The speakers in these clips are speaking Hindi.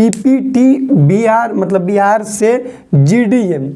PPT मतलब बिहार से GDM।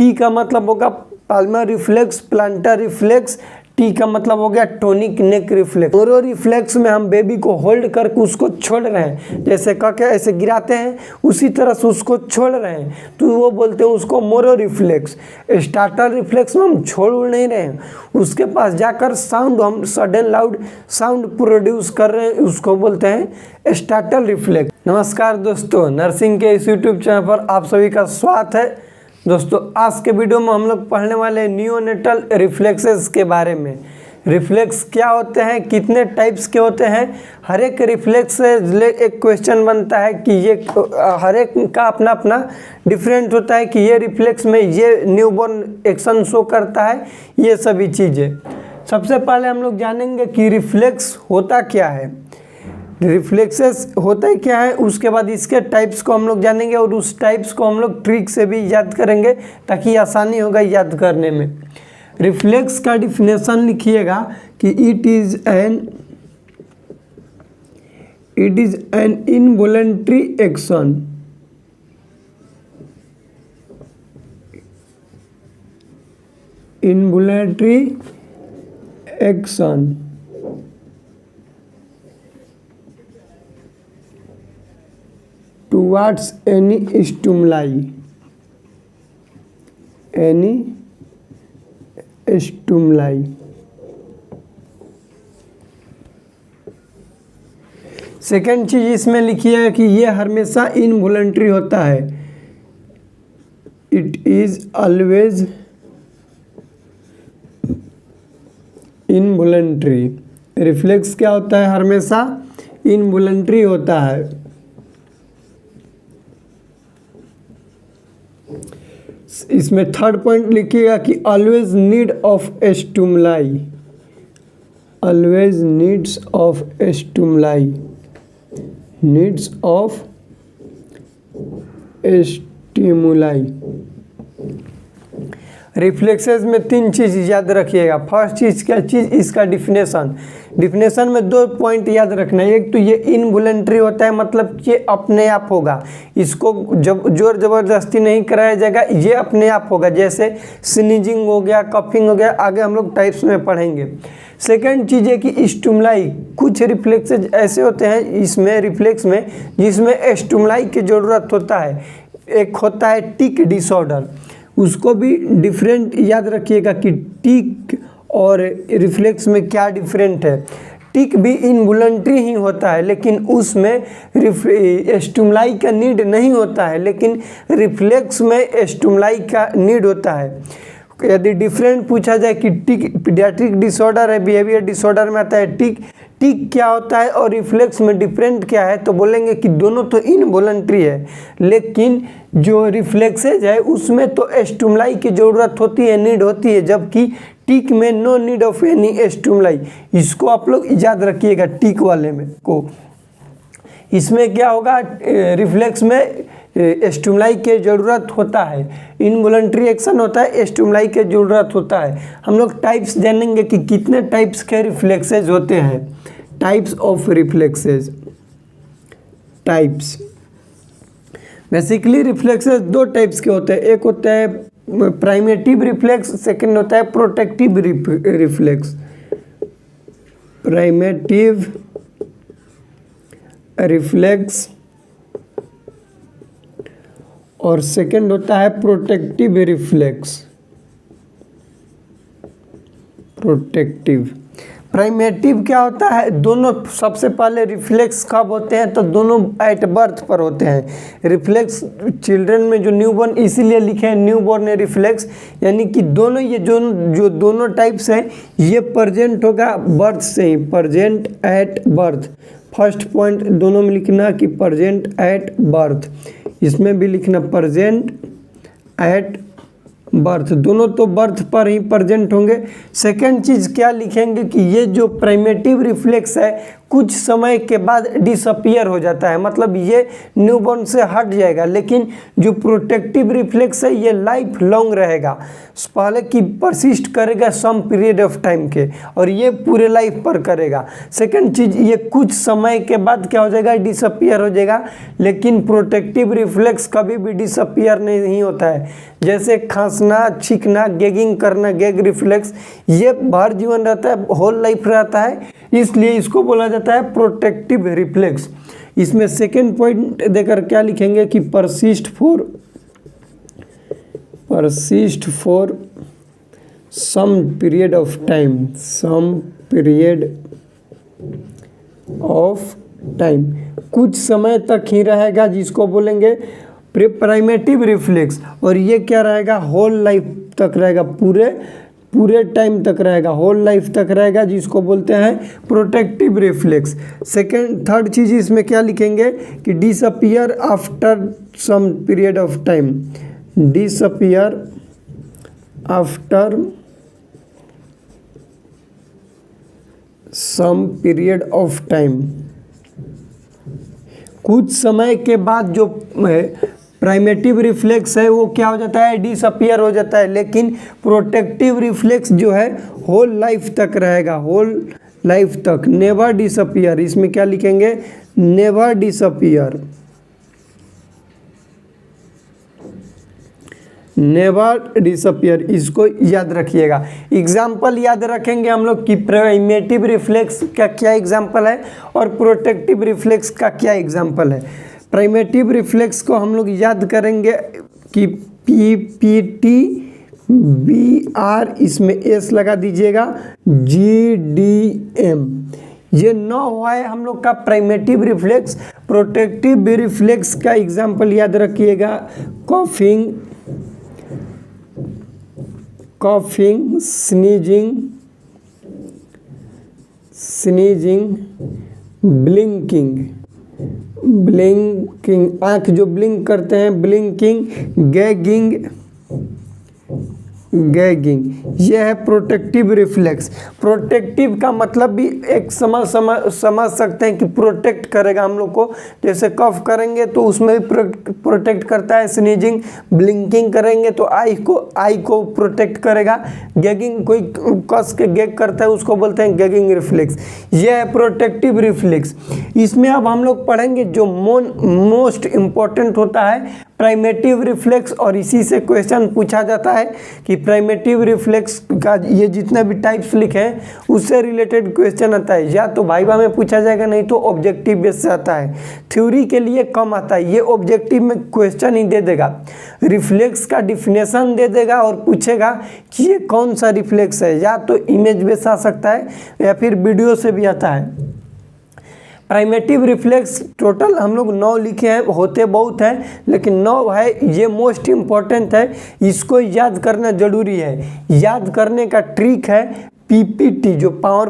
P का मतलब होगा Palmer reflex, plantar reflex. T का मतलब हो गया टोनिक नेक रिफ्लेक्स। मोरो रिफ्लेक्स में हम बेबी को होल्ड करके उसको छोड़ रहे हैं, जैसे करके ऐसे गिराते हैं उसी तरह से उसको छोड़ रहे हैं तो वो बोलते हैं उसको मोरो रिफ्लेक्स। स्टार्टर रिफ्लेक्स में हम छोड़ नहीं रहे हैं, उसके पास जाकर साउंड, हम सडन लाउड साउंड प्रोड्यूस कर रहे हैं, उसको बोलते हैं स्टार्टर रिफ्लेक्स। नमस्कार दोस्तों, नर्सिंग के इस यूट्यूब चैनल पर आप सभी का स्वागत है। दोस्तों आज के वीडियो में हम लोग पढ़ने वाले नियोनेटल रिफ्लेक्सेस के बारे में। रिफ्लेक्स क्या होते हैं, कितने टाइप्स के होते हैं, हर एक रिफ्लेक्स से एक क्वेश्चन बनता है कि ये हर एक का अपना अपना डिफरेंट होता है कि ये रिफ्लेक्स में ये न्यूबॉर्न एक्शन शो करता है, ये सभी चीज़ें। सबसे पहले हम लोग जानेंगे कि रिफ्लेक्स होता क्या है, रिफ्लेक्सेस होता है क्या है, उसके बाद इसके टाइप्स को हम लोग जानेंगे और उस टाइप्स को हम लोग ट्रिक से भी याद करेंगे ताकि आसानी होगा याद करने में। रिफ्लेक्स का डिफिनेशन लिखिएगा कि it is an involuntary action, involuntary action towards any stimuli, second चीज इसमें लिखिए कि ये हमेशा इनवॉलंटरी होता है, it is always involuntary. Reflex क्या होता है, हमेशा इनवॉलंटरी होता है। इसमें थर्ड पॉइंट लिखिएगा कि always need of stimuli, always needs of stimuli, needs of stimuli. Reflexes में तीन चीज़ याद रखिएगा। फर्स्ट चीज़ क्या चीज़, इसका डिफिनेशन। डिफिनेशन में दो पॉइंट याद रखना है, एक तो ये इनवॉलंटरी होता है मतलब ये अपने आप होगा, इसको जब जोर ज़बरदस्ती नहीं कराया जाएगा, ये अपने आप होगा, जैसे स्नीजिंग हो गया, कफिंग हो गया, आगे हम लोग टाइप्स में पढ़ेंगे। सेकेंड चीज़ है कि स्टिमुलाई, कुछ रिफ्लेक्सेज ऐसे होते हैं इसमें रिफ्लेक्स में जिसमें स्टिमुलाई की ज़रूरत होता है। एक होता है टिक डिसऑर्डर, उसको भी डिफरेंट याद रखिएगा कि टिक और रिफ्लेक्स में क्या डिफरेंट है। टिक भी इनवॉलंटरी ही होता है लेकिन उसमें स्टिमुलाई का नीड नहीं होता है, लेकिन रिफ्लेक्स में स्टिमुलाई का नीड होता है। यदि डिफरेंट पूछा जाए कि टिक पीडियाट्रिक डिसऑर्डर है, बिहेवियर डिसऑर्डर में आता है टिक, टिक क्या होता है और रिफ्लेक्स में डिफरेंट क्या है, तो बोलेंगे कि दोनों तो इनवॉलंटरी है लेकिन जो रिफ्लेक्सेज है उसमें तो स्टिमुलाई की ज़रूरत होती है, नीड होती है, जबकि टिक में no need of any stimuli. इसको आप लोग याद रखिएगा टिक वाले में को। इसमें क्या होगा, रिफ्लेक्स में स्टिमुलाई की ज़रूरत होता है, इनवॉलंटरी एक्शन होता है, स्टिमुलाई की ज़रूरत होता है। हम लोग टाइप्स जानेंगे कि कितने टाइप्स के रिफ्लेक्सेज होते हैं। Types of reflexes, types basically reflexes दो टाइप्स के होते हैं, एक होता है प्राइमेटिव रिफ्लेक्स, सेकंड होता है प्रोटेक्टिव रिफ्लेक्स। प्राइमेटिव रिफ्लेक्स और सेकंड होता है प्रोटेक्टिव रिफ्लेक्स। प्रोटेक्टिव प्राइमेटिव क्या होता है, दोनों सबसे पहले रिफ्लेक्स कब होते हैं तो दोनों एट बर्थ पर होते हैं। रिफ्लेक्स चिल्ड्रन में जो न्यूबॉर्न, इसीलिए लिखे हैं न्यूबॉर्न रिफ्लेक्स, यानी कि दोनों ये जो दोनों टाइप्स हैं ये प्रेजेंट होगा बर्थ से ही, present at birth. First point दोनों में लिखना कि प्रेजेंट एट बर्थ, इसमें भी लिखना प्रेजेंट एट बर्थ, दोनों तो बर्थ पर ही प्रेजेंट होंगे। सेकेंड चीज़ क्या लिखेंगे कि ये जो प्राइमेटिव रिफ्लेक्स है कुछ समय के बाद डिसअपियर हो जाता है, मतलब ये न्यूबॉर्न से हट जाएगा। लेकिन जो प्रोटेक्टिव रिफ्लेक्स है ये लाइफ लॉन्ग रहेगा, पहले कि परसिस्ट करेगा सम पीरियड ऑफ टाइम के, और ये पूरे लाइफ पर करेगा। सेकंड चीज, ये कुछ समय के बाद क्या हो जाएगा, डिसअपियर हो जाएगा। लेकिन प्रोटेक्टिव रिफ्लेक्स कभी भी डिसअपियर नहीं होता है, जैसे खांसना, छींकना, गैगिंग करना, गैग रिफ्लेक्स, ये भर जीवन रहता है, होल लाइफ रहता है, इसलिए इसको बोला जाता है प्रोटेक्टिव रिफ्लेक्स। इसमें सेकेंड पॉइंट देकर क्या लिखेंगे कि persist for some period of time, कुछ समय तक ही रहेगा, जिसको बोलेंगे प्राइमेटिव रिफ्लेक्स। और ये क्या रहेगा, होल लाइफ तक रहेगा, पूरे टाइम तक रहेगा, होल लाइफ तक रहेगा, जिसको बोलते हैं प्रोटेक्टिव रिफ्लेक्स। थर्ड चीज इसमें क्या लिखेंगे कि disappear after some period of time, disappear after some period of time, कुछ समय के बाद जो प्राइमेटिव रिफ्लेक्स है वो क्या हो जाता है, डिसअपियर हो जाता है। लेकिन प्रोटेक्टिव रिफ्लेक्स जो है होल लाइफ तक रहेगा, होल लाइफ तक, नेवर डिसअपियर। इसमें क्या लिखेंगे, नेवर डिसअपियर, नेवर डिसअपियर, इसको याद रखिएगा। एग्जाम्पल याद रखेंगे हम लोग कि प्राइमेटिव रिफ्लेक्स का क्या एग्जाम्पल है और प्रोटेक्टिव रिफ्लेक्स का क्या एग्जाम्पल है। प्राइमेटिव रिफ्लेक्स को हम लोग याद करेंगे कि PPT-BR, इसमें S लगा दीजिएगा, GDM, ये 9 हुआ है हम लोग का प्राइमेटिव रिफ्लेक्स। प्रोटेक्टिव रिफ्लेक्स का एग्जाम्पल याद रखिएगा, कॉफिंग, स्नीजिंग, ब्लिंकिंग, आँख जो ब्लिंक करते हैं, ब्लिंकिंग, गैगिंग, यह है प्रोटेक्टिव रिफ्लेक्स। प्रोटेक्टिव का मतलब भी एक समझ सकते हैं कि प्रोटेक्ट करेगा हम लोग को, जैसे कफ करेंगे तो उसमें भी प्रोटेक्ट करता है, स्नीजिंग, ब्लिंकिंग करेंगे तो आई को प्रोटेक्ट करेगा, गैगिंग, कोई कस के गैग करता है उसको बोलते हैं गैगिंग रिफ्लेक्स। यह है प्रोटेक्टिव रिफ्लेक्स। इसमें अब हम लोग पढ़ेंगे जो मोस्ट इम्पॉर्टेंट होता है प्राइमेटिव रिफ्लेक्स, और इसी से क्वेश्चन पूछा जाता है कि प्राइमेटिव रिफ्लेक्स का ये जितने भी टाइप्स लिखे हैं उससे रिलेटेड क्वेश्चन आता है, या तो वाइवा में पूछा जाएगा, नहीं तो ऑब्जेक्टिव बेस से आता है। थ्योरी के लिए कम आता है, ये ऑब्जेक्टिव में क्वेश्चन ही दे देगा, रिफ्लेक्स का डिफिनेशन दे देगा और पूछेगा कि ये कौन सा रिफ्लेक्स है, या तो इमेज बेस आ सकता है या फिर वीडियो से भी आता है। प्राइमेटिव रिफ्लेक्स टोटल हम लोग 9 लिखे हैं, होते बहुत हैं लेकिन 9 है, ये मोस्ट इम्पॉर्टेंट है, इसको याद करना जरूरी है। याद करने का ट्रिक है PPT, जो पावर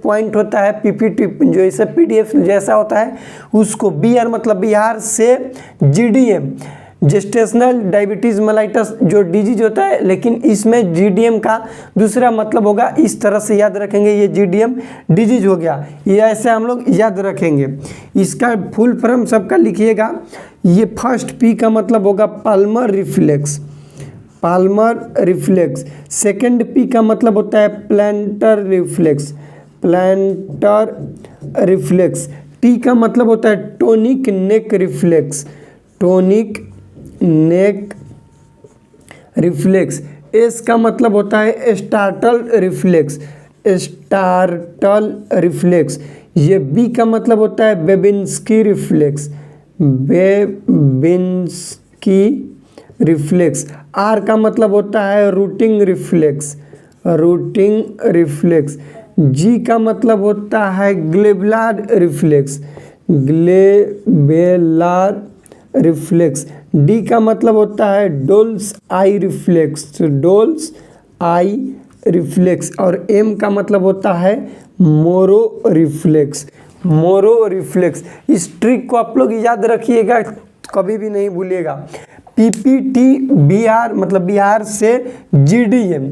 पॉइंट होता है, PPT जो इसे PDF जैसा होता है, उसको BR मतलब बिहार से GDM, जेस्टेशनल डायबिटीज़ मेलाइटस जो डिजीज होता है, लेकिन इसमें GDM का दूसरा मतलब होगा, इस तरह से याद रखेंगे, ये GDM डिजीज हो गया, ये ऐसे हम लोग याद रखेंगे। इसका फुल फॉर्म सबका लिखिएगा। ये फर्स्ट P का मतलब होगा पाल्मर रिफ्लेक्स, सेकंड P का मतलब होता है प्लांटर रिफ्लेक्स, T का मतलब होता है टोनिक नेक रिफ्लेक्स, S का मतलब होता है स्टार्टल रिफ्लेक्स, ये B का मतलब होता है बेबिंस्की रिफ्लेक्स, R का मतलब होता है रूटिंग रिफ्लेक्स, G का मतलब होता है ग्लेबुलर रिफ्लेक्स, D का मतलब होता है डोल्स आई रिफ्लेक्स, और M का मतलब होता है मोरो रिफ्लेक्स। इस ट्रिक को आप लोग याद रखिएगा, कभी भी नहीं भूलिएगा। PPT-BR मतलब बिहार से GDM,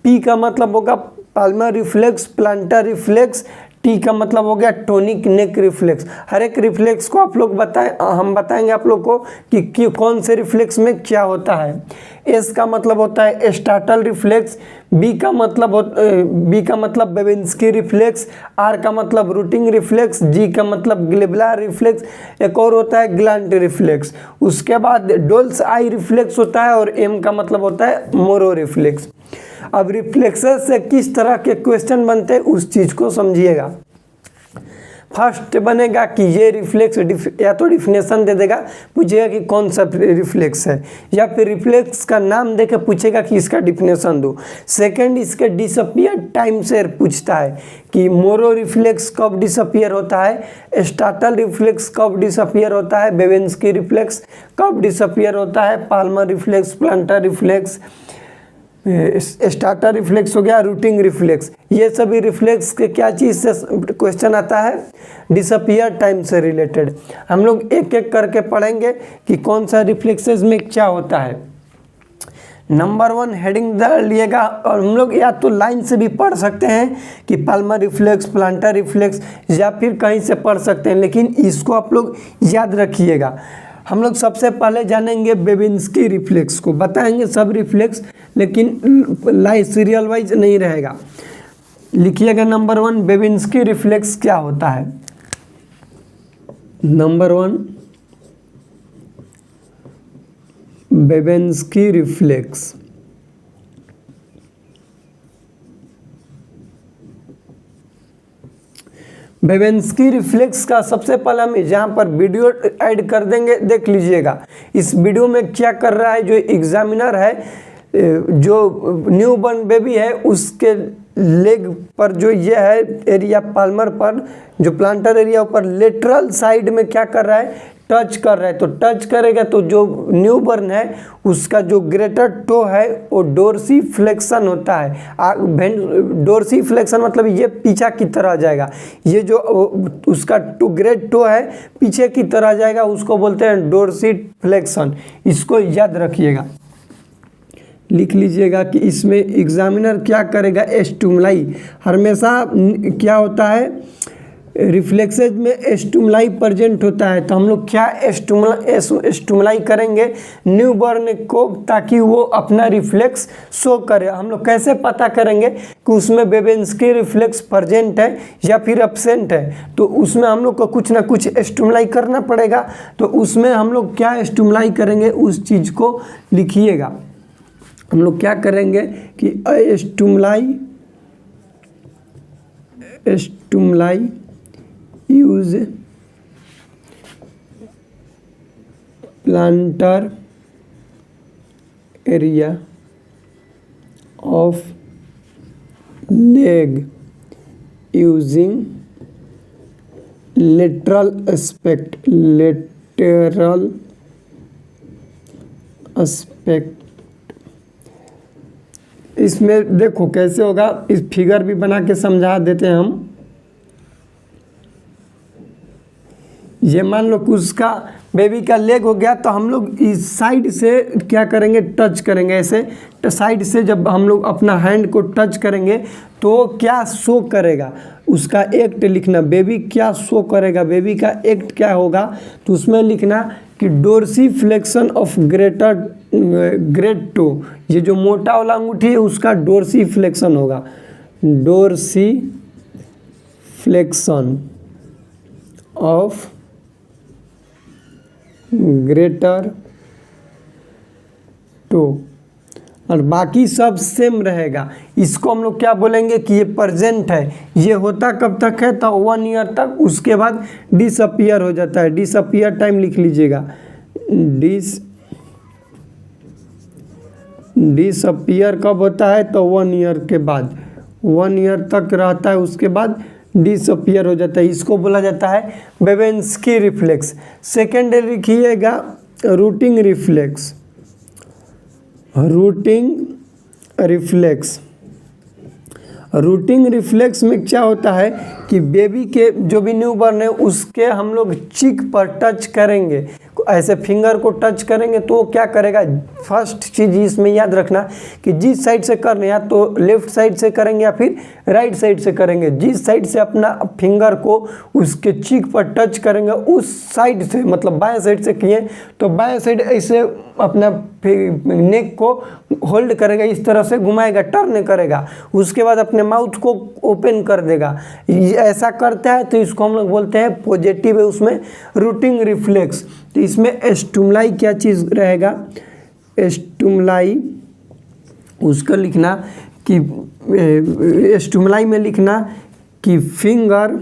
P का मतलब होगा Palmer reflex, plantar reflex, T का मतलब हो गया टोनिक नेक रिफ्लेक्स। हर एक रिफ्लेक्स को आप लोग हम बताएंगे आप लोग को कि कौन से रिफ्लेक्स में क्या होता है। एस का मतलब होता है स्टार्टल रिफ्लेक्स, बी का मतलब बेबिंस्की रिफ्लेक्स, आर का मतलब रूटिंग रिफ्लेक्स, जी का मतलब ग्लेबुलर रिफ्लेक्स, एक और होता है ग्लांट रिफ्लेक्स। उसके बाद डोल्स आई रिफ्लेक्स होता है और एम का मतलब होता है मोरो रिफ्लेक्स। अब रिफ्लेक्सेस से किस तरह के क्वेश्चन बनते हैं उस चीज को समझिएगा। फर्स्ट बनेगा कि ये रिफ्लेक्स या तो डिफिनेशन दे देगा, पूछेगा कि कौन सा रिफ्लेक्स है, या फिर रिफ्लेक्स का नाम देके पूछेगा कि इसका डिफिनेशन दो। सेकंड इसके डिसअपियर टाइम से पूछता है कि मोरो रिफ्लेक्स कब डिसअपियर होता है, स्टार्टल रिफ्लेक्स कब डिसअपियर होता है, बेबिंस्की रिफ्लेक्स कब डिसअपियर होता है, Palmer reflex, plantar reflex, starter reflex हो गया, रूटिंग रिफ्लेक्स। ये सभी रिफ्लेक्स के क्या चीज़ से क्वेश्चन आता है, डिसअपियर टाइम से रिलेटेड। हम लोग एक एक करके पढ़ेंगे कि कौन सा रिफ्लेक्सेस में क्या होता है। नंबर 1 हेडिंग लिएगा, और हम लोग या तो लाइन से भी पढ़ सकते हैं कि पाल्मर रिफ्लेक्स, प्लांटर रिफ्लेक्स, या फिर कहीं से पढ़ सकते हैं, लेकिन इसको आप लोग याद रखिएगा। हम लोग सबसे पहले जानेंगे बेबिंस्की रिफ्लेक्स को, बताएंगे सब रिफ्लेक्स, लेकिन लाइन सीरियल वाइज नहीं रहेगा। लिखिएगा नंबर 1 बेबिंस्की रिफ्लेक्स क्या होता है। Number 1 Babinski reflex. Babinski reflex का सबसे पहले हम जहाँ पर वीडियो ऐड कर देंगे, देख लीजिएगा इस वीडियो में क्या कर रहा है। जो एग्जामिनर है, जो न्यू बॉर्न बेबी है, उसके लेग पर जो ये है एरिया, पाल्मर पर जो प्लांटर एरिया ऊपर लेटरल साइड में क्या कर रहा है, टच कर रहा है। तो टच करेगा तो जो न्यू बॉर्न है उसका जो ग्रेटर टो है वो डोर्सी फ्लेक्शन होता है। डोर्सी फ्लेक्शन मतलब ये पीछा की तरह जाएगा, ये जो उसका ग्रेट टो है पीछे की तरह जाएगा, उसको बोलते हैं डोर्सी फ्लेक्शन। इसको याद रखिएगा, लिख लीजिएगा कि इसमें एग्जामिनर क्या करेगा, स्टिमुलाई। हमेशा क्या होता है रिफ्लेक्सेज में स्टिमुलाई प्रेजेंट होता है, तो हम लोग क्या स्टिमुलाई करेंगे न्यू बॉर्न को, ताकि वो अपना रिफ्लेक्स शो करे। हम लोग कैसे पता करेंगे कि उसमें बेबिंस्की रिफ्लेक्स प्रेजेंट है या फिर एब्सेंट है, तो उसमें हम लोग को कुछ ना कुछ स्टिमुलाई करना पड़ेगा। तो उसमें हम लोग क्या स्टिमुलाई करेंगे उस चीज़ को लिखिएगा। हम लोग क्या करेंगे कि stimuli use planter area of leg using lateral aspect. इसमें देखो कैसे होगा, इस फिगर भी बना के समझा देते हैं हम। ये मान लो कि उसका बेबी का लेग हो गया, तो हम लोग इस साइड से क्या करेंगे, टच करेंगे। ऐसे साइड से जब हम लोग अपना हैंड को टच करेंगे तो क्या शो करेगा, उसका एक्ट लिखना। बेबी क्या शो करेगा, बेबी का एक्ट क्या होगा, तो उसमें लिखना कि dorsiflexion of great toe. ये जो मोटा वाला अंगूठी है उसका डोर्सी फ्लेक्शन होगा, dorsiflexion of greater toe, और बाकी सब सेम रहेगा। इसको हम लोग क्या बोलेंगे कि ये प्रेजेंट है। ये होता कब तक है, तो 1 ईयर तक, उसके बाद डिसअपियर हो जाता है। डिसअपियर टाइम लिख लीजिएगा, डिसअपियर कब होता है, तो 1 ईयर के बाद, 1 ईयर तक रहता है, उसके बाद डिसअपियर हो जाता है। इसको बोला जाता है बेबिंस्की रिफ्लेक्स। सेकेंड लिखिएगा रूटिंग रिफ्लेक्स। रूटिंग रिफ्लेक्स में क्या होता है कि बेबी के जो भी न्यू बॉर्न है उसके हम लोग चीक पर टच करेंगे, ऐसे फिंगर को टच करेंगे तो वो क्या करेगा, फर्स्ट चीज़ इसमें याद रखना कि जिस साइड से कर रहे हैं या तो लेफ्ट साइड से करेंगे या फिर राइट साइड से करेंगे, जिस साइड से अपना फिंगर को उसके चीक पर टच करेंगे उस साइड से, मतलब बाएं साइड से किए तो बाएं साइड ऐसे अपना नेक को होल्ड करेगा, इस तरह से घुमाएगा, टर्न करेगा, उसके बाद अपने माउथ को ओपन कर देगा। ऐसा करता है तो इसको हम लोग बोलते हैं पॉजिटिव है उसमें रूटिंग रिफ्लेक्स। तो इसमें स्टिमुलाई क्या चीज़ रहेगा, स्टिमुलाई उसका लिखना कि स्टिमुलाई में लिखना कि finger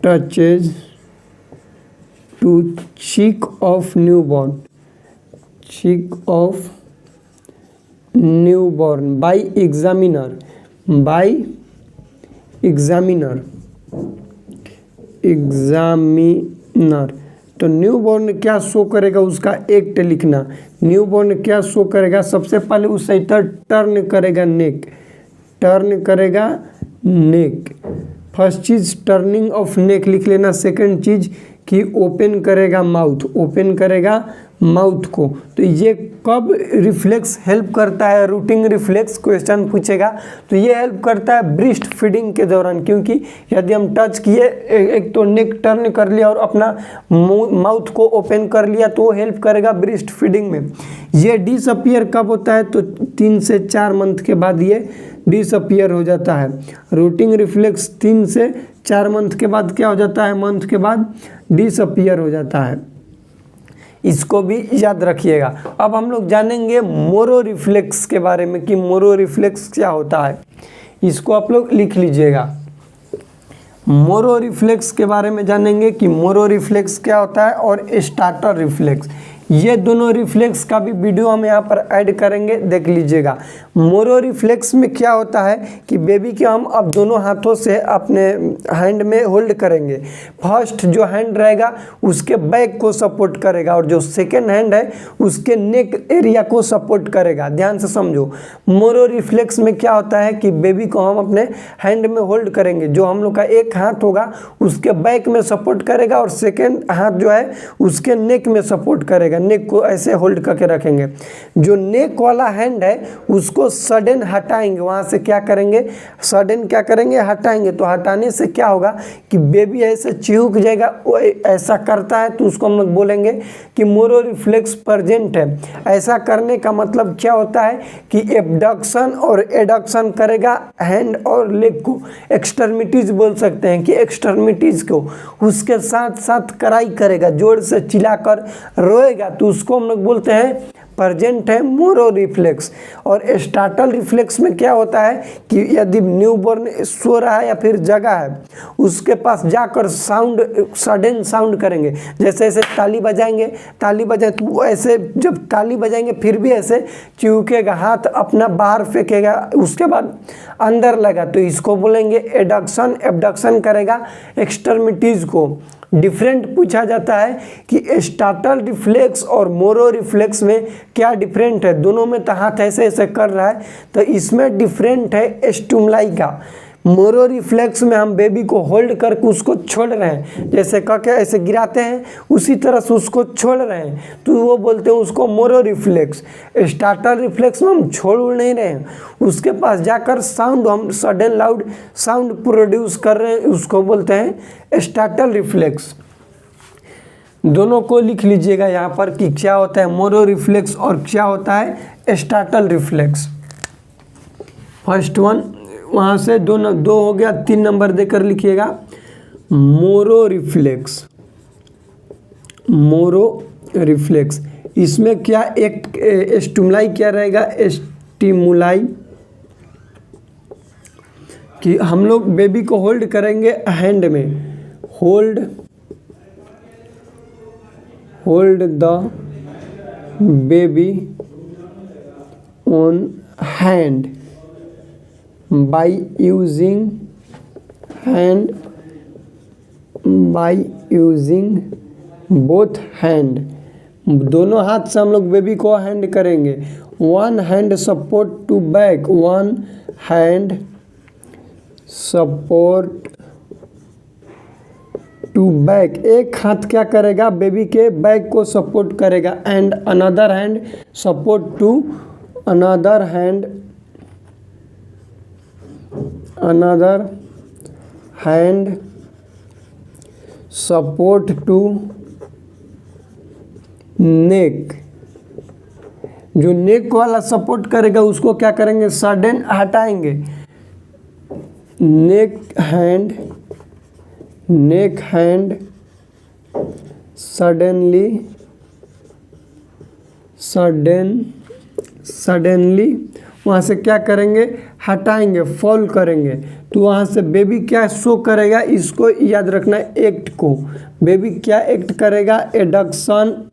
touches to cheek of newborn by examiner तो न्यूबॉर्न क्या शो करेगा, उसका एक्ट लिखना। न्यूबॉर्न क्या शो करेगा, सबसे पहले उस साइड टर्न करेगा नेक। फर्स्ट चीज़ टर्निंग ऑफ नेक लिख लेना। सेकंड चीज़ कि ओपन करेगा माउथ को। तो ये कब रिफ्लेक्स हेल्प करता है, रूटिंग रिफ्लेक्स क्वेश्चन पूछेगा तो ये हेल्प करता है ब्रेस्ट फीडिंग के दौरान, क्योंकि यदि हम टच किए, एक तो नेक टर्न कर लिया और अपना माउथ को ओपन कर लिया तो वो हेल्प करेगा ब्रेस्ट फीडिंग में। ये डिसअपियर कब होता है, तो 3 से 4 मंथ के बाद ये डिसअपियर हो जाता है। रूटिंग रिफ्लेक्स 3 से 4 मंथ के बाद क्या हो जाता है, मंथ के बाद डिसअपियर हो जाता है। इसको भी याद रखिएगा। अब हम लोग जानेंगे मोरो रिफ्लेक्स के बारे में कि मोरो रिफ्लेक्स क्या होता है। इसको आप लोग लिख लीजिएगा। मोरो रिफ्लेक्स के बारे में जानेंगे कि मोरो रिफ्लेक्स क्या होता है और स्टार्टर रिफ्लेक्स। ये दोनों रिफ्लेक्स का भी वीडियो हम यहाँ पर ऐड करेंगे, देख लीजिएगा। मोरो रिफ्लेक्स में क्या होता है कि बेबी के हम अब दोनों हाथों से अपने हैंड में होल्ड करेंगे। फर्स्ट जो हैंड रहेगा उसके बैक को सपोर्ट करेगा और जो सेकेंड हैंड है उसके नेक एरिया को सपोर्ट करेगा। ध्यान से समझो, मोरो रिफ्लेक्स में क्या होता है कि बेबी को हम अपने हैंड में होल्ड करेंगे। जो हम लोग का एक हाथ होगा उसके बैक में सपोर्ट करेगा और सेकेंड हाथ जो है उसके नेक में सपोर्ट करेगा। नेक को ऐसे होल्ड करके रखेंगे। जो नेक वाला हैंड है उसको सडन हटाएंगे, वहां से क्या करेंगे, सडन क्या करेंगे, हटाएंगे। तो हटाने से क्या होगा कि बेबी ऐसे चिहुक जाएगा। वो ऐसा करता है तो उसको हम लोग बोलेंगे कि मोरो रिफ्लेक्स प्रेजेंट है। ऐसा करने का मतलब क्या होता है कि एबडक्शन और एडक्शन करेगा हैंड और लेग को, एक्सट्रीमिटीज बोल सकते हैं कि एक्सट्रीमिटीज को उसके साथ साथ कराई करेगा, जोर से चिल्लाकर रोएगा, तो उसको हम लोग बोलते हैं प्रेजेंट है मोरो रिफ्लेक्स। और स्टार्टल रिफ्लेक्स में क्या होता है कि यदि न्यूबॉर्न सो रहा है या फिर जगा है, उसके पास जाकर साउंड, सडन साउंड करेंगे। जैसे ऐसे ताली बजाएंगे तो वो ऐसे जब ताली बजाएंगे फिर भी ऐसे चिउकेगा, हाथ अपना बाहर फेंकेगा, उसके बाद अंदर लगा, तो इसको बोलेंगे एडक्शन। एबडक्शन करेगा एक्सट्रीमिटीज को। डिफरेंट पूछा जाता है कि स्टार्टल रिफ्लेक्स और मोरो रिफ्लेक्स में क्या डिफरेंट है। दोनों में तो हाथ ऐसे ऐसे कर रहा है, तो इसमें डिफरेंट है स्टिमुलाई का। मोरो रिफ्लेक्स में हम बेबी को होल्ड करके उसको छोड़ रहे हैं, जैसे करके ऐसे गिराते हैं उसी तरह से उसको छोड़ रहे हैं, तो वो बोलते हैं उसको मोरो रिफ्लेक्स। स्टार्टर रिफ्लेक्स में हम छोड़ नहीं रहे हैं, उसके पास जाकर साउंड, हम सडन लाउड साउंड प्रोड्यूस कर रहे हैं, उसको बोलते हैं स्टार्टर रिफ्लेक्स। दोनों को लिख लीजिएगा यहाँ पर कि क्या होता है मोरो रिफ्लेक्स और क्या होता है स्टार्टर रिफ्लेक्स। फर्स्ट वन वहाँ से दो हो गया, 3 नंबर देकर लिखिएगा मोरो रिफ्लेक्स। इसमें क्या एक स्टिमुलाई क्या रहेगा, स्टिमुलाई कि हम लोग बेबी को होल्ड करेंगे हैंड में, hold the baby on hand by using both hand। दोनों हाथ से हम लोग बेबी को हैंड करेंगे। 1 hand support to back, 1 hand support to back, एक हाथ क्या करेगा बेबी के बैक को सपोर्ट करेगा, and another hand support to another hand support to neck. जो नेक वाला सपोर्ट करेगा उसको क्या करेंगे, सडन हटाएंगे। नेक हैंड सडनली वहाँ से क्या करेंगे, हटाएंगे, फॉल करेंगे। तो वहाँ से बेबी क्या शो करेगा, इसको याद रखना एक्ट को। बेबी क्या एक्ट करेगा, एडक्शन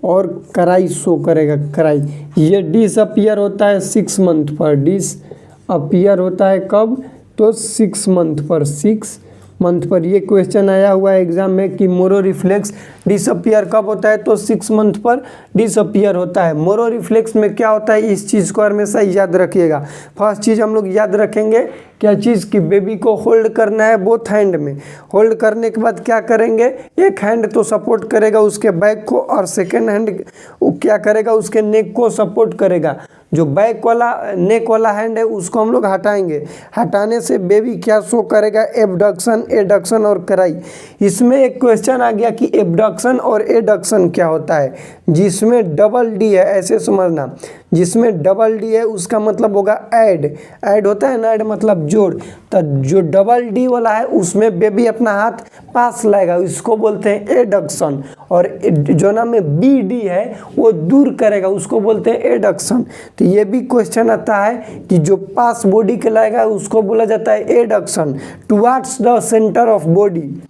और कराई शो करेगा, कराई। ये डिसअपियर होता है 6 मंथ पर, डिसअपियर होता है कब, तो 6 मंथ पर, 6 मंथ पर। ये क्वेश्चन आया हुआ है एग्जाम में कि मोरो रिफ्लेक्स डिसअपियर कब होता है, तो 6 मंथ पर डिसअपियर होता है। मोरो रिफ्लेक्स में क्या होता है, इस चीज़ को हमेशा याद रखिएगा। फर्स्ट चीज़ हम लोग याद रखेंगे क्या चीज़ कि बेबी को होल्ड करना है बोथ हैंड में। होल्ड करने के बाद क्या करेंगे, एक हैंड तो सपोर्ट करेगा उसके बैक को, और सेकेंड हैंड क्या करेगा, उसके नेक को सपोर्ट करेगा। जो बैक वाला नेक वाला हैंड है उसको हम लोग हटाएंगे। हटाने से बेबी क्या शो करेगा, एडक्शन और कराई। इसमें एक क्वेश्चन आ गया कि एबडक्शन और एडक्शन क्या होता है। जिसमें डबल डी है, ऐसे समझना, जिसमें डबल डी है उसका मतलब होगा ऐड होता है ना, ऐड मतलब जोड़। तो जो डबल डी वाला है उसमें बेबी अपना हाथ पास लाएगा, इसको बोलते हैं एडक्शन। और जो ना में बी डी है वो दूर करेगा, उसको बोलते हैं एडक्शन। तो ये भी क्वेश्चन आता है कि जो पास बॉडी के लाएगा उसको बोला जाता है adduction, towards the centre of body.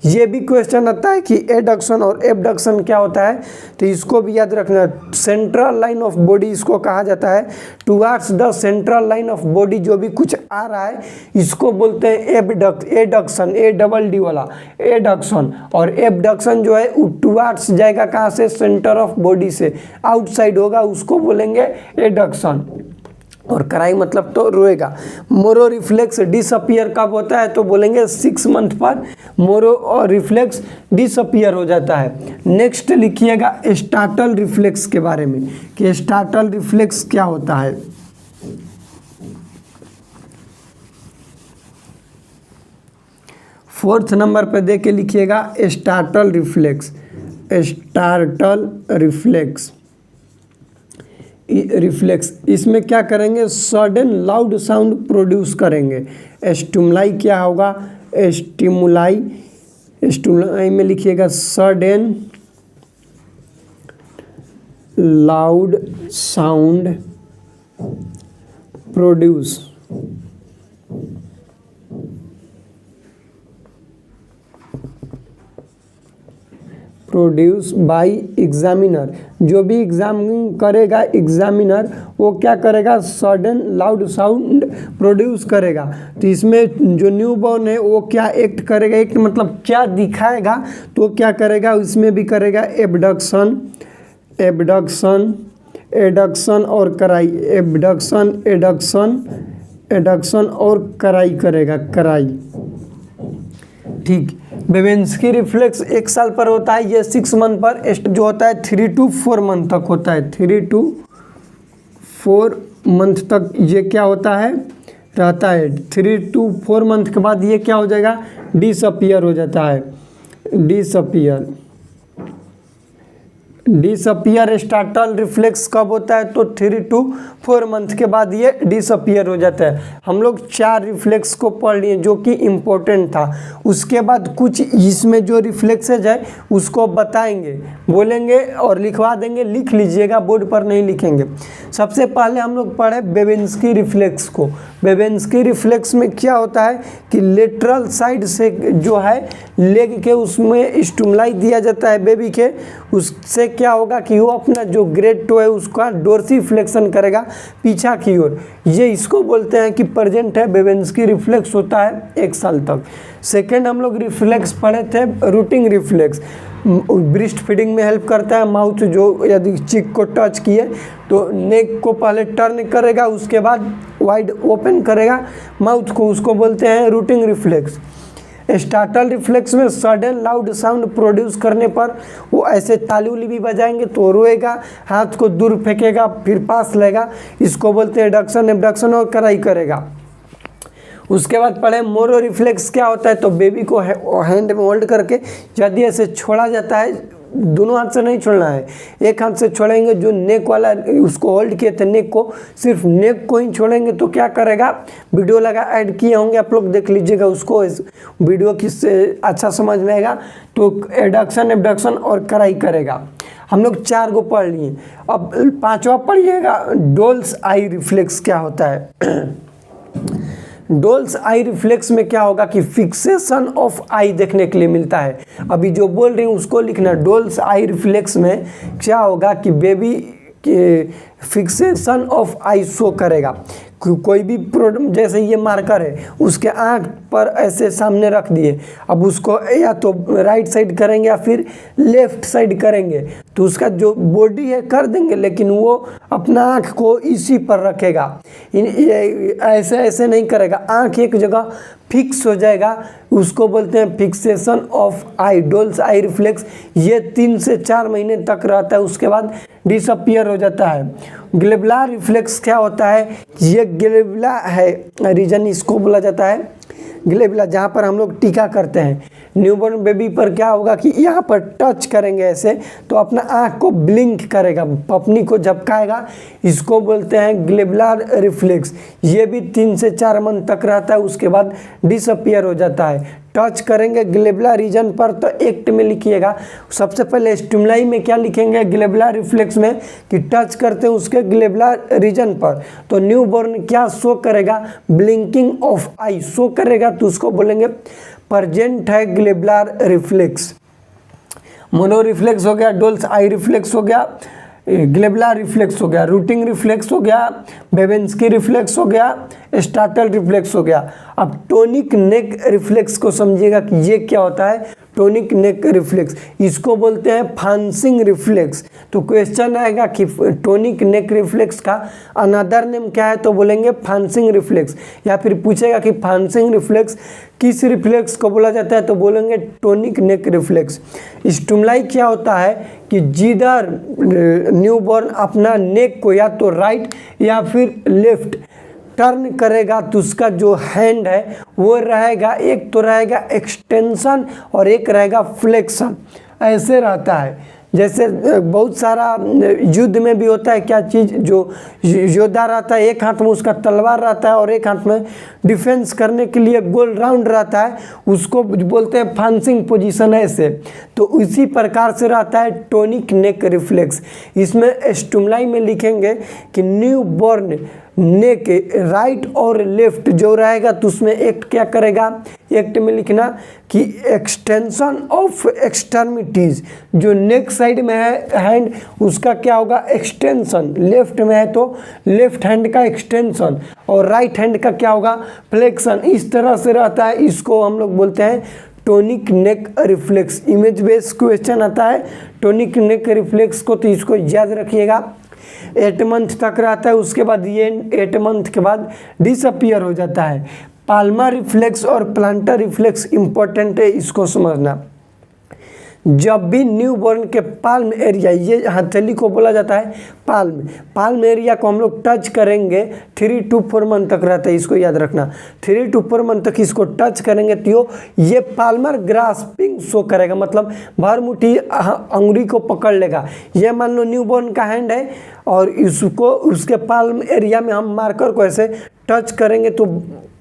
ये भी क्वेश्चन आता है कि एडक्शन और एबडक्शन क्या होता है, तो इसको भी याद रखना। सेंट्रल लाइन ऑफ बॉडी इसको कहा जाता है, towards the central line of body जो भी कुछ आ रहा है इसको बोलते हैं एडक्शन, ए डबल डी वाला एडक्शन। और एबडक्शन जो है वो टुवर्ड्स जाएगा कहाँ से, सेंटर ऑफ बॉडी से, आउटसाइड होगा, उसको बोलेंगे एडक्शन। और कराई मतलब तो रोएगा। मोरो रिफ्लेक्स डिसअपियर कब होता है, तो बोलेंगे 6 मंथ पर मोरो और रिफ्लेक्स डिसअपियर हो जाता है। नेक्स्ट लिखिएगा स्टार्टल रिफ्लेक्स के बारे में कि स्टार्टल रिफ्लेक्स क्या होता है। फोर्थ नंबर पर दे के लिखिएगा स्टार्टल रिफ्लेक्स। इसमें क्या करेंगे, सडन लाउड साउंड प्रोड्यूस करेंगे। स्टिमुलाई क्या होगा, स्टिमुलाई में लिखिएगा sudden loud sound produce by examiner. जो भी एग्जाम करेगा एग्जामिनर वो क्या करेगा, सडन लाउड साउंड प्रोड्यूस करेगा। तो इसमें जो न्यू बॉर्न है वो क्या एक्ट करेगा, एक्ट मतलब क्या दिखाएगा, तो क्या करेगा, इसमें भी करेगा एडक्शन और कराई, एडक्शन और कराई करेगा, कराई। ठीक। बेबेंस्की रिफ्लेक्स 1 साल पर होता है, ये 6 मंथ पर जो होता है 3 to 4 मंथ तक होता है, 3 to 4 मंथ तक ये क्या होता है, रहता है। 3 to 4 मंथ के बाद ये क्या हो जाएगा, डिसअपियर हो जाता है, डिसअपियर स्टार्टल रिफ्लेक्स कब होता है, तो 3 to 4 मंथ के बाद ये डिसअपियर हो जाता है। हम लोग 4 रिफ्लेक्स को पढ़ लिए जो कि इम्पोर्टेंट था। उसके बाद कुछ इसमें जो रिफ्लेक्सेज है उसको बताएंगे, बोलेंगे और लिखवा देंगे, लिख लीजिएगा, बोर्ड पर नहीं लिखेंगे। सबसे पहले हम लोग पढ़े बेबेंस्की रिफ्लेक्स को। बेबेंस्की रिफ्लेक्स में क्या होता है कि लेटरल साइड से जो है लेग के उसमें स्टिमुलाई दिया जाता है बेबी के, उससे क्या होगा कि वो अपना जो ग्रेड टो है उसका डोर्सीफ्लेक्शन करेगा पीछा की ओर। ये इसको बोलते हैं कि प्रेजेंट है बेबेंस्की रिफ्लेक्स होता है 1 साल तक। सेकेंड हम लोग रिफ्लेक्स पढ़े थे रूटिंग रिफ्लेक्स, ब्रेस्ट फीडिंग में हेल्प करता है। माउथ जो यदि चिक को टच किए तो नेक को पहले टर्न करेगा, उसके बाद वाइड ओपन करेगा माउथ को, उसको बोलते हैं रूटिंग रिफ्लेक्स। स्टार्टल रिफ्लेक्स में सडन लाउड साउंड प्रोड्यूस करने पर वो ऐसे ताली उली भी बजाएंगे तो रोएगा, हाथ को दूर फेंकेगा फिर पास लेगा, इसको बोलते हैं एडक्शन एबडक्शन और कराई करेगा। उसके बाद पढ़े मोरो रिफ्लेक्स क्या होता है, तो बेबी को हैंड में होल्ड करके यदि ऐसे छोड़ा जाता है, दोनों हाथ से नहीं छोड़ना है, एक हाथ से छोड़ेंगे, जो नेक वाला उसको होल्ड किए थे नेक को, सिर्फ नेक को ही छोड़ेंगे तो क्या करेगा, वीडियो लगा ऐड किए होंगे आप लोग देख लीजिएगा उसको, इस वीडियो किससे अच्छा समझ में आएगा। तो एडक्शन एबडक्शन और कराई करेगा। हम लोग 4 को पढ़ लिए, अब 5वां पढ़िएगा डोल्स आई रिफ्लेक्स क्या होता है। डोल्स आई रिफ्लेक्स में क्या होगा कि फिक्सेशन ऑफ आई देखने के लिए मिलता है। अभी जो बोल रही हूँ उसको लिखना। डोल्स आई रिफ्लेक्स में क्या होगा कि बेबी के फिक्सेशन ऑफ आई शो करेगा। कोई भी प्रोडक्ट जैसे ये मार्कर है उसके आँख पर ऐसे सामने रख दिए, अब उसको या तो राइट साइड करेंगे या फिर लेफ्ट साइड करेंगे तो उसका जो बॉडी है कर देंगे, लेकिन वो अपना आँख को इसी पर रखेगा, ऐसे ऐसे नहीं करेगा, आँख एक जगह फिक्स हो जाएगा, उसको बोलते हैं fixation of I. Doles I reflex ये 3 से 4 महीने तक रहता है, उसके बाद डिसअपियर हो जाता है। ग्लेबुलर रिफ्लेक्स क्या होता है, ये ग्लेबुला है रीजन, इसको बोला जाता है ग्लेबुला, जहाँ पर हम लोग टीका करते हैं। न्यूबॉर्न बेबी पर क्या होगा कि यहाँ पर टच करेंगे ऐसे तो अपना आँख को ब्लिंक करेगा, पपनी को झपकाएगा, इसको बोलते हैं ग्लेबुलर रिफ्लेक्स। ये भी 3 से 4 मंथ तक रहता है, उसके बाद डिसअपियर हो जाता है। टच करेंगे ग्लेबुलर रीजन पर तो एक्ट में लिखिएगा। सबसे पहले स्टिमुलाई में क्या लिखेंगे ग्लेबुलर रिफ्लेक्स में कि टच करते हैं उसके ग्लेबुलर रीजन पर, तो न्यूबॉर्न क्या शो करेगा, ब्लिंकिंग ऑफ आई शो करेगा, तो उसको बोलेंगे प्रेजेंट है ग्लेबुलर रिफ्लेक्स। मोनो रिफ्लेक्स हो गया, डोल्स आई रिफ्लेक्स हो गया, ग्लेबुलर रिफ्लेक्स हो गया, रूटिंग रिफ्लेक्स हो गया, बेबेंस्की रिफ्लेक्स हो गया, स्टार्टल रिफ्लेक्स हो गया। अब टोनिक नेक रिफ्लेक्स को समझिएगा कि ये क्या होता है। टोनिक नेक रिफ्लेक्स इसको बोलते हैं फांसिंग रिफ्लेक्स। तो क्वेश्चन आएगा कि टोनिक नेक रिफ्लेक्स का अनदर नेम क्या है, तो बोलेंगे फांसिंग रिफ्लेक्स, या फिर पूछेगा कि फांसिंग रिफ्लेक्स किस रिफ्लेक्स को बोला जाता है, तो बोलेंगे टोनिक नेक रिफ्लेक्स। स्टिमुलाई क्या होता है कि जिधर न्यूबॉर्न अपना नेक को या तो राइट या फिर लेफ्ट टर्न करेगा तो उसका जो हैंड है वो रहेगा, एक तो रहेगा एक्सटेंशन और एक रहेगा फ्लेक्शन, ऐसे रहता है। जैसे बहुत सारा युद्ध में भी होता है क्या चीज़, जो योद्धा रहता है एक हाथ में उसका तलवार रहता है और एक हाथ में डिफेंस करने के लिए गोल राउंड रहता है, उसको बोलते हैं फांसिंग पोजीशन ऐसे। तो इसी प्रकार से रहता है टोनिक नेक रिफ्लेक्स। इसमें स्टिमुलाई में लिखेंगे कि न्यू बॉर्न नेक राइट और लेफ्ट जो रहेगा तो उसमें एक्ट क्या करेगा, एक्ट में लिखना कि एक्सटेंशन ऑफ एक्सट्रीमिटीज, जो नेक साइड में है हैंड उसका क्या होगा एक्सटेंशन, लेफ्ट में है तो लेफ्ट हैंड का एक्सटेंशन और राइट हैंड का क्या होगा फ्लेक्शन, इस तरह से रहता है। इसको हम लोग बोलते हैं टोनिक नेक रिफ्लेक्स। इमेज बेस्ड क्वेश्चन आता है टोनिक नेक रिफ्लेक्स को, तो इसको याद रखिएगा। 8 मंथ तक रहता है, उसके बाद ये 8 मंथ के बाद डिसअपियर हो जाता है। पाल्मर रिफ्लेक्स और प्लांटर रिफ्लेक्स इंपॉर्टेंट है, इसको समझना। जब भी न्यूबॉर्न के पाल्म एरिया, ये हथेली को बोला जाता है पाल्म एरिया को हम लोग टच करेंगे 3 to 4 मंथ तक रहता है, इसको याद रखना। 3 to 4 मंथ तक इसको टच करेंगे तो ये पाल्मर ग्रास्पिंग शो करेगा, मतलब भर मुट्ठी अंगुली को पकड़ लेगा। ये मान लो न्यूबॉर्न का हैंड है और इसको उसके पाल्म एरिया में हम मार्कर को ऐसे टच करेंगे तो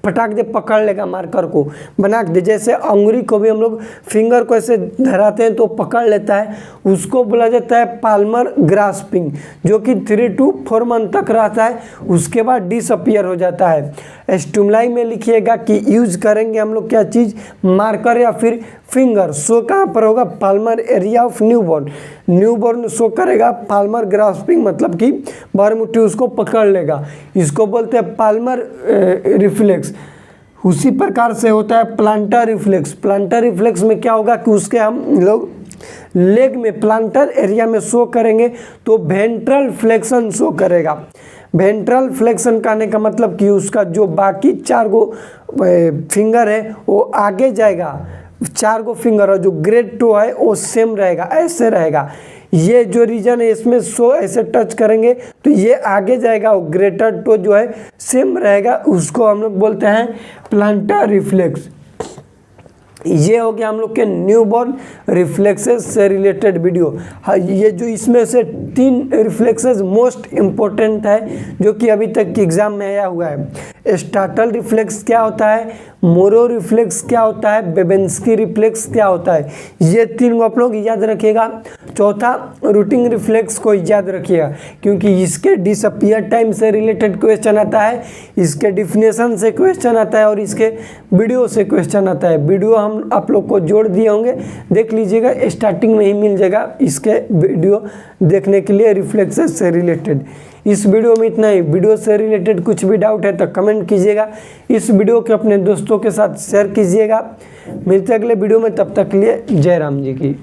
फटाक दे पकड़ लेगा, मार्कर को बना दे। जैसे अंगुली को भी हम लोग फिंगर को ऐसे धराते हैं तो पकड़ लेता है, उसको बोला जाता है पाल्मर ग्रास्पिंग, जो कि 3 to 4 मंथ तक रहता है, उसके बाद डिसअपियर हो जाता है। स्टिमुलाई में लिखिएगा कि यूज करेंगे हम लोग क्या चीज़, मार्कर या फिर फिंगर शो कहाँ पर होगा, Palmer area of newborn, newborn show करेगा, पाल्मर ग्रास्पिंग मतलब कि भरमुट्ठी उसको पकड़ लेगा, इसको बोलते हैं पाल्मर रिफ्लेक्स। उसी प्रकार से होता है प्लांटर रिफ्लेक्स। प्लांटर रिफ्लेक्स में क्या होगा कि उसके हम लोग लेग में प्लांटर एरिया में शो करेंगे तो वेंट्रल फ्लेक्शन शो करेगा। वेंट्रल फ्लेक्शन कहने का मतलब कि उसका जो बाकी 4 गो फिंगर है वो आगे जाएगा, 4 गो फिंगर और जो ग्रेट टो है वो सेम रहेगा, ऐसे रहेगा। ये जो रीजन है इसमें शो ऐसे टच करेंगे तो ये आगे जाएगा और ग्रेटर टो जो है सेम रहेगा, उसको हम लोग बोलते हैं प्लांटर रिफ्लेक्स। ये हो गया हम लोग के न्यूबॉर्न रिफ्लेक्सेस से रिलेटेड वीडियो। हाँ, ये जो इसमें से 3 रिफ्लेक्सेस मोस्ट इम्पोर्टेंट है जो कि अभी तक एग्जाम में आया हुआ है। स्टार्टल रिफ्लेक्स क्या होता है, मोरो रिफ्लेक्स क्या होता है, बेबेंस्की रिफ्लेक्स क्या होता है, ये 3 को आप लोग याद रखिएगा। चौथा रूटिंग रिफ्लेक्स को याद रखिएगा क्योंकि इसके डिसअपियर टाइम से रिलेटेड क्वेश्चन आता है, इसके डिफिनेशन से क्वेश्चन आता है और इसके वीडियो से क्वेश्चन आता है। वीडियो हम आप लोग को जोड़ दिए होंगे, देख लीजिएगा, स्टार्टिंग में ही मिल जाएगा इसके वीडियो देखने के लिए रिफ्लेक्सेस से रिलेटेड। इस वीडियो में इतना ही। वीडियो से रिलेटेड कुछ भी डाउट है तो कमेंट कीजिएगा, इस वीडियो को अपने दोस्तों के साथ शेयर कीजिएगा। मिलते हैं अगले वीडियो में, तब तक के लिए जय राम जी की।